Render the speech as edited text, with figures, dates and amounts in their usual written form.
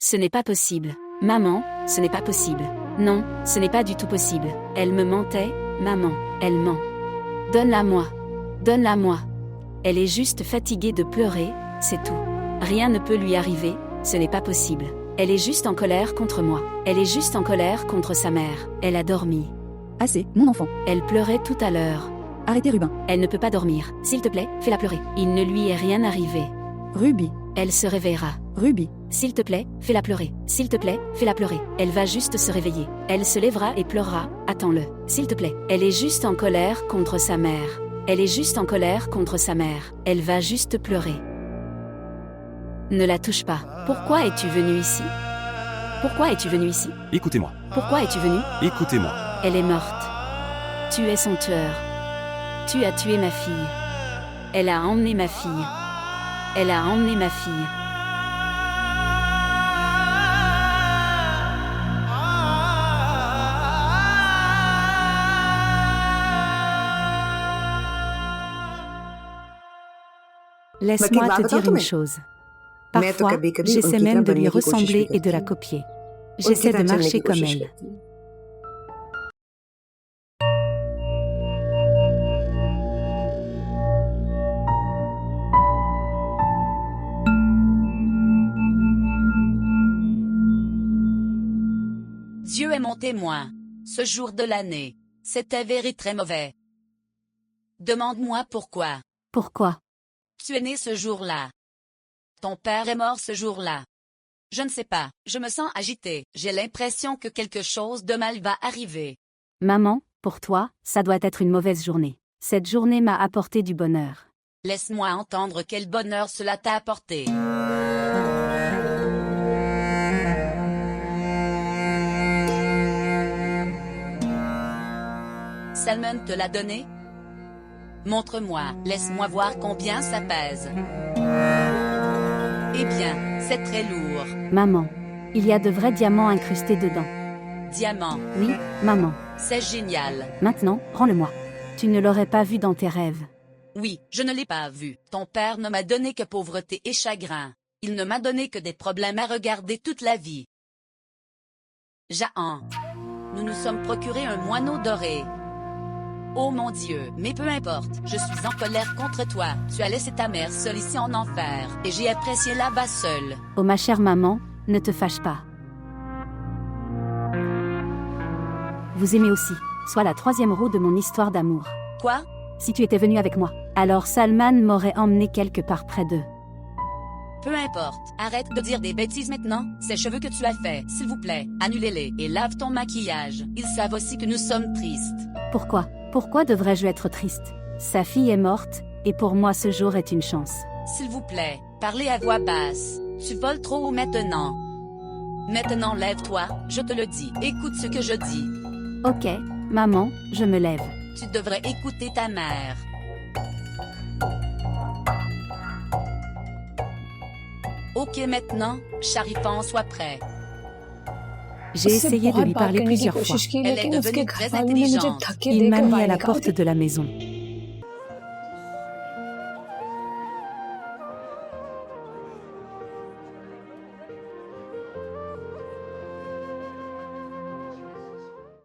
Ce n'est pas possible. Maman, ce n'est pas possible. Non, ce n'est pas du tout possible. Elle me mentait, maman, elle ment. Donne-la-moi. Donne-la-moi. Elle est juste fatiguée de pleurer, c'est tout. Rien ne peut lui arriver, ce n'est pas possible. Elle est juste en colère contre moi. Elle est juste en colère contre sa mère. Elle a dormi. Assez, mon enfant. Elle pleurait tout à l'heure. Arrêtez Rubin. Elle ne peut pas dormir. S'il te plaît, fais-la pleurer. Il ne lui est rien arrivé. Ruby. Elle se réveillera. Ruby. S'il te plaît, fais-la pleurer. S'il te plaît, fais-la pleurer. Elle va juste se réveiller. Elle se lèvera et pleurera. Attends-le. S'il te plaît. Elle est juste en colère contre sa mère. Elle est juste en colère contre sa mère. Elle va juste pleurer. Ne la touche pas. Pourquoi es-tu venu ici? Pourquoi es-tu venu ici? Écoutez-moi. Pourquoi es-tu venu? Écoutez-moi. Elle est morte. Tu es son tueur. Tu as tué ma fille. Elle a emmené ma fille. Elle a emmené ma fille. Laisse-moi te dire une chose. Parfois, j'essaie même de lui ressembler et de la copier. J'essaie de marcher comme elle. Dieu est mon témoin. Ce jour de l'année, c'est avéré très mauvais. Demande-moi pourquoi. Pourquoi? Tu es né ce jour-là. Ton père est mort ce jour-là. Je ne sais pas, je me sens agitée. J'ai l'impression que quelque chose de mal va arriver. Maman, pour toi, ça doit être une mauvaise journée. Cette journée m'a apporté du bonheur. Laisse-moi entendre quel bonheur cela t'a apporté. Salmon te l'a donné? Montre-moi, laisse-moi voir combien ça pèse. Eh bien, c'est très lourd. Maman, il y a de vrais diamants incrustés dedans. Diamant. Oui, maman. C'est génial. Maintenant, rends-le-moi. Tu ne l'aurais pas vu dans tes rêves. Oui, je ne l'ai pas vu. Ton père ne m'a donné que pauvreté et chagrin. Il ne m'a donné que des problèmes à regarder toute la vie. Jaan. Nous nous sommes procuré un moineau doré. Oh mon Dieu, mais peu importe, je suis en colère contre toi. Tu as laissé ta mère seule ici en enfer, et j'ai apprécié là-bas seule. Oh ma chère maman, ne te fâche pas. Vous aimez aussi, soit la troisième roue de mon histoire d'amour. Quoi? Si tu étais venu avec moi, alors Salman m'aurait emmené quelque part près d'eux. Peu importe, arrête de dire des bêtises maintenant. Ces cheveux que tu as faits, s'il vous plaît, annulez-les et lave ton maquillage. Ils savent aussi que nous sommes tristes. Pourquoi? Pourquoi devrais-je être triste? Sa fille est morte, et pour moi ce jour est une chance. S'il vous plaît, parlez à voix basse. Tu voles trop haut maintenant. Maintenant lève-toi, je te le dis. Écoute ce que je dis. Ok, maman, je me lève. Tu devrais écouter ta mère. Ok maintenant, Sharifan soit prêt. J'ai essayé de lui parler plusieurs fois. Elle est devenue très intelligente. Il m'a mis à la porte de la maison.